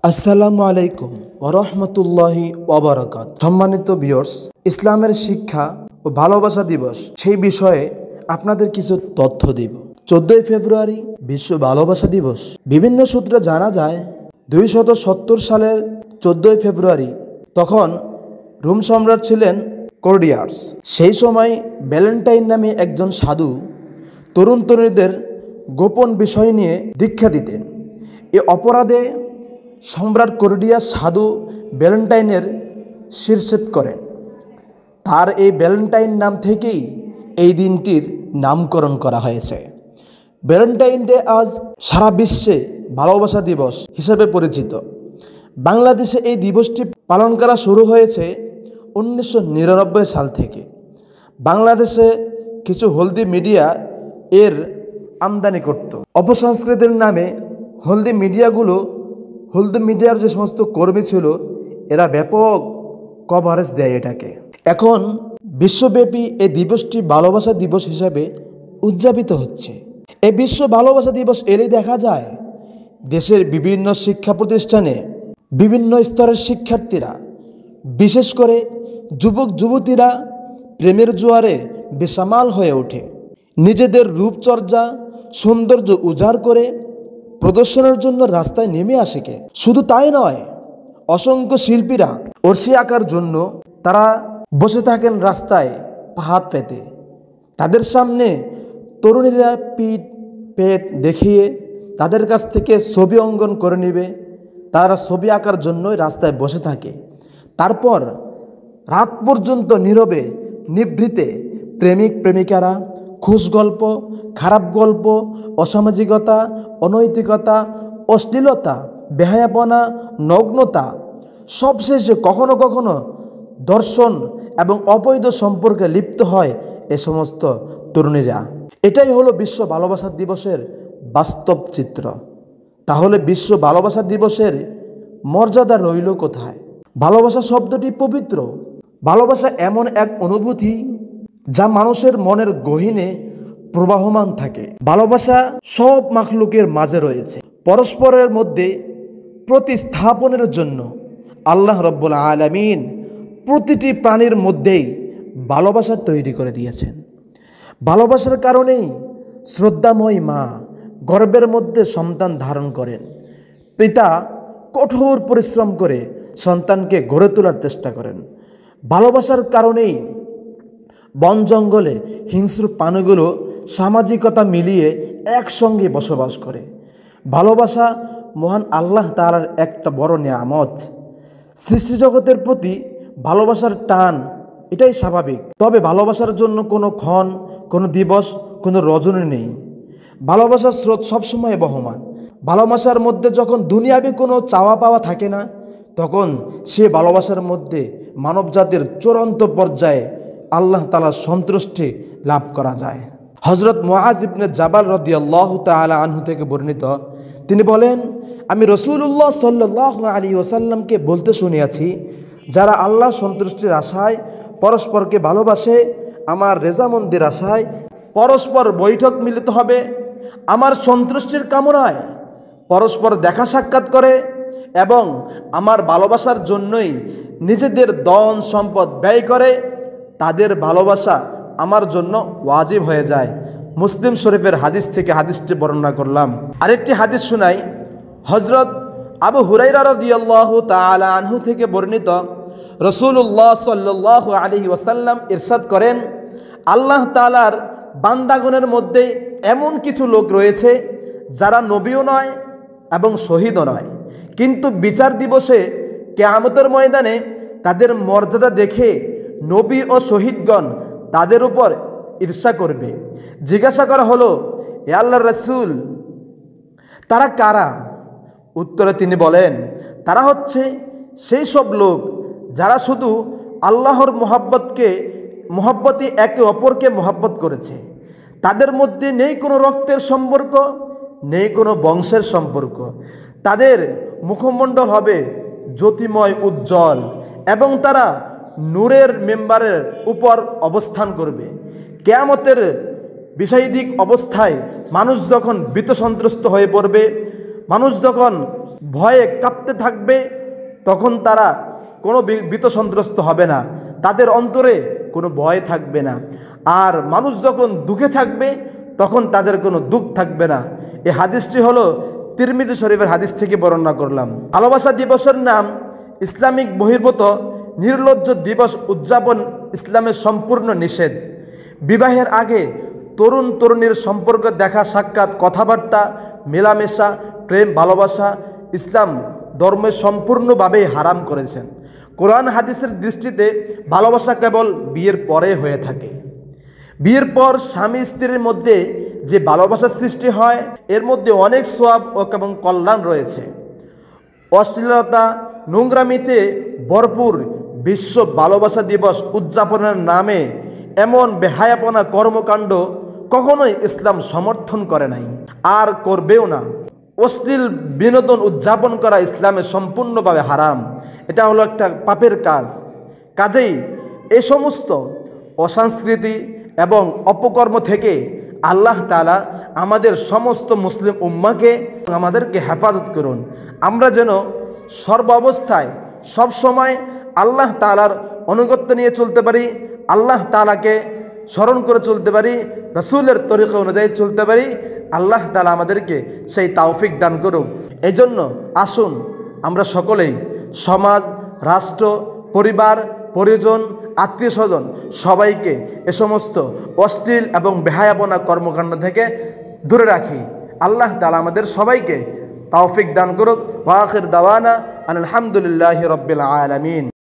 আসসালামু আলাইকুম ওরহমতুল্লাহি ওয়াবারাকাত। সম্মানিত ভিউয়ার্স, ইসলামের শিক্ষা ও ভালোবাসা দিবস সেই বিষয়ে আপনাদের কিছু তথ্য দিব। 14 ফেব্রুয়ারি বিশ্ব ভালোবাসা দিবস। বিভিন্ন সূত্রে জানা যায় 270 সালের 14 ফেব্রুয়ারি তখন রোম সম্রাট ছিলেন ক্লডিয়াস। সেই সময় ভ্যালেন্টাইন নামে একজন সাধু তরুণ তরুণীদের গোপন বিষয় নিয়ে দীক্ষা দিতেন। এ অপরাধে সম্রাট ক্লডিয়াস সাধু ভ্যালেন্টাইনের শিরচ্ছেদ করেন। তার এই ভ্যালেন্টাইন নাম থেকেই এই দিনটির নামকরণ করা হয়েছে। ভ্যালেন্টাইন ডে আজ সারা বিশ্বে ভালোবাসা দিবস হিসেবে পরিচিত। বাংলাদেশে এই দিবসটি পালন করা শুরু হয়েছে 1999 সাল থেকে। বাংলাদেশে কিছু হলদি মিডিয়া এর আমদানি করত। অপসংস্কৃতির নামে হলদি মিডিয়ার যে সমস্ত কর্মী ছিল এরা ব্যাপক কভারেজ দেয় এটাকে। এখন বিশ্বব্যাপী এই দিবসটি ভালোবাসা দিবস হিসাবে উদযাপিত হচ্ছে। এই বিশ্ব ভালোবাসা দিবস এলেই দেখা যায় দেশের বিভিন্ন শিক্ষা প্রতিষ্ঠানে বিভিন্ন স্তরের শিক্ষার্থীরা, বিশেষ করে যুবক যুবতীরা প্রেমের জোয়ারে বেসামাল হয়ে ওঠে। নিজেদের রূপচর্চা সৌন্দর্য উজাড় করে প্রদর্শনের জন্য রাস্তায় নেমে আসে কে। শুধু তাই নয়, অসংখ্য শিল্পীরা অর্শি আঁকার জন্য তারা বসে থাকেন রাস্তায় হাত পেতে। তাদের সামনে তরুণীরা পিঠ পেট দেখিয়ে তাদের কাছ থেকে ছবি অঙ্কন করে নেবে। তারা ছবি আঁকার জন্যই রাস্তায় বসে থাকে। তারপর রাত পর্যন্ত নীরবে নিভৃতে প্রেমিক প্রেমিকারা খুশ গল্প, খারাপ গল্প, অসামাজিকতা, অনৈতিকতা, অশ্লীলতা, বেহায়াপনা, নগ্নতা, সবশেষে কখনো কখনো দর্শন এবং অবৈধ সম্পর্কে লিপ্ত হয় এ সমস্ত তরুণীরা। এটাই হলো বিশ্ব ভালোবাসা দিবসের বাস্তব চিত্র। তাহলে বিশ্ব ভালোবাসা দিবসের মর্যাদা রইল কোথায়? ভালোবাসা শব্দটি পবিত্র। ভালোবাসা এমন এক অনুভূতি যা মানুষের মনের গহীনে প্রবাহমান থাকে। ভালোবাসা সব মাখলুকের মাঝে রয়েছে। পরস্পরের মধ্যে প্রতিস্থাপনের জন্য আল্লাহ রব্বুল আলামিন প্রতিটি প্রাণীর মধ্যেই ভালোবাসা তৈরি করে দিয়েছেন। ভালোবাসার কারণেই শ্রদ্ধাময়ী মা গর্ভের মধ্যে সন্তান ধারণ করেন। পিতা কঠোর পরিশ্রম করে সন্তানকে গড়ে তোলার চেষ্টা করেন। ভালোবাসার কারণেই বন জঙ্গলে হিংস্র প্রাণীগুলো সামাজিকতা মিলিয়ে একসঙ্গে বসবাস করে। ভালোবাসা মহান আল্লাহ তাআলার একটা বড় নিয়ামত। সৃষ্টি জগতের প্রতি ভালোবাসার টান এটাই স্বাভাবিক। তবে ভালোবাসার জন্য কোনো ক্ষণ, কোনো দিবস, কোনো রজনী নেই। ভালোবাসার স্রোত সবসময় বহমান। ভালোবাসার মধ্যে যখন দুনিয়াবি কোনো চাওয়া পাওয়া থাকে না, তখন সে ভালোবাসার মধ্যে মানবজাতির চূড়ান্ত পর্যায়ে আল্লাহ তাআলার সন্তুষ্টি লাভ করা যায়। হযরত মুআজ ইবনে জাবাল রাদিয়াল্লাহু তাআলা আনহু থেকে বর্ণিত, তিনি বলেন, আমি রাসূলুল্লাহ সাল্লাল্লাহু আলাইহি ওয়াসাল্লামকে বলতে শুনিয়াছি, যারা আল্লাহ সন্তুষ্টির আশায় পরস্পরকে ভালোবাসে, আমার রেজামন্দির আশায় পরস্পর বৈঠক মিলিত হবে, আমার সন্তুষ্টির কামনায় পরস্পর দেখা সাক্ষাৎ করে এবং আমার ভালোবাসার জন্যই নিজেদের ধন সম্পদ ব্যয় করে, তাদের ভালোবাসা আমার জন্য ওয়াজিব হয়ে যায়। মুসলিম শরীফের হাদিস থেকে হাদিসটি বর্ণনা করলাম। আরেকটি হাদিস শুনাই। হযরত আবু হুরায়রা রাদিয়াল্লাহু তাআলা আনহু থেকে বর্ণিত, রাসূলুল্লাহ সাল্লাল্লাহু আলাইহি ওয়াসাল্লাম ইরশাদ করেন, আল্লাহ তাআলার বান্দাগণের মধ্যে এমন কিছু লোক রয়েছে যারা নবীও নয় এবং শহীদও নয়, কিন্তু বিচার দিবসে কিয়ামতের ময়দানে তাদের মর্যাদা দেখে নবী ও শহীদগণ তাদের উপর ঈর্ষা করবে। জিজ্ঞাসা করা হলো, হে আল্লাহর রাসূল, তারা কারা? উত্তরে তিনি বলেন, তারা হচ্ছে সেই সব লোক যারা শুধু আল্লাহর মহব্বতই একে অপরকে মহব্বত করেছে। তাদের মধ্যে নেই কোনো রক্তের সম্পর্ক, নেই কোনো বংশের সম্পর্ক। তাদের মুখমণ্ডল হবে জ্যোতিময় উজ্জ্বল এবং তারা নূরের মেম্বারের উপর অবস্থান করবে। কিয়ামতের বিষাদিক অবস্থায় মানুষ যখন ভীতসন্ত্রস্ত হয়ে পড়বে, মানুষ যখন ভয়ে কাঁপতে থাকবে, তখন তারা কোনো ভীত সন্ত্রস্ত হবে না, তাদের অন্তরে কোনো ভয় থাকবে না। আর মানুষ যখন দুঃখে থাকবে তখন তাদের কোনো দুঃখ থাকবে না। এই হাদিসটি হলো তিরমিজি শরীফের হাদিস থেকে বর্ণনা করলাম। ভালোবাসা দিবসের নাম ইসলামিক বহির্ভূত নির্লজ্জ দিবস উদযাপন ইসলামের সম্পূর্ণ নিষেধ। বিবাহের আগে তরুণ তরুণীর সম্পর্ক দেখা সাক্ষাৎ কথাবার্তা মেলামেশা প্রেম ভালোবাসা ইসলাম ধর্মে সম্পূর্ণভাবেই হারাম করেছেন। কোরআন হাদিসের দৃষ্টিতে ভালোবাসা কেবল বিয়ের পরে হয়ে থাকে। বিয়ের পর স্বামী স্ত্রীর মধ্যে যে ভালোবাসা সৃষ্টি হয় এর মধ্যে অনেক সওয়াব এবং কল্যাণ রয়েছে। অশ্লীলতা নোংরামিতে ভরপুর বিশ্ব ভালোবাসা দিবস উদযাপনের নামে এমন বেহায়াপনা কর্মকাণ্ড কখনোই ইসলাম সমর্থন করে নাই আর করবেও না। অশ্লীল বিনোদন উদযাপন করা ইসলামে সম্পূর্ণভাবে হারাম। এটা হলো একটা পাপের কাজ। কাজেই এ সমস্ত অসংস্কৃতি এবং অপকর্ম থেকে আল্লাহ তাআলা আমাদের সমস্ত মুসলিম উম্মাকে আমাদেরকে হেফাজত করুন। আমরা যেন সর্বাবস্থায় সবসময় আল্লাহ তাআলার অনুগত্য নিয়ে চলতে পারি, আল্লাহ তাআলাকে স্মরণ করে চলতে পারি, রাসূলের তরিকা অনুযায়ী চলতে পারি। আল্লাহ তাআলা আমাদেরকে সেই তৌফিক দান করুক। এই জন্য আসুন আমরা সকলেই সমাজ রাষ্ট্র পরিবার পরিজন আত্মীয় স্বজন সবাইকে এ সমস্ত অশ্লীল এবং বেহায়াপনা কর্মকাণ্ড থেকে দূরে রাখি। আল্লাহ তাআলা আমাদের সবাইকে তৌফিক দান করুক। ওয়া আখির দাওয়ানা আলহামদুলিল্লাহি রাব্বিল আলামিন।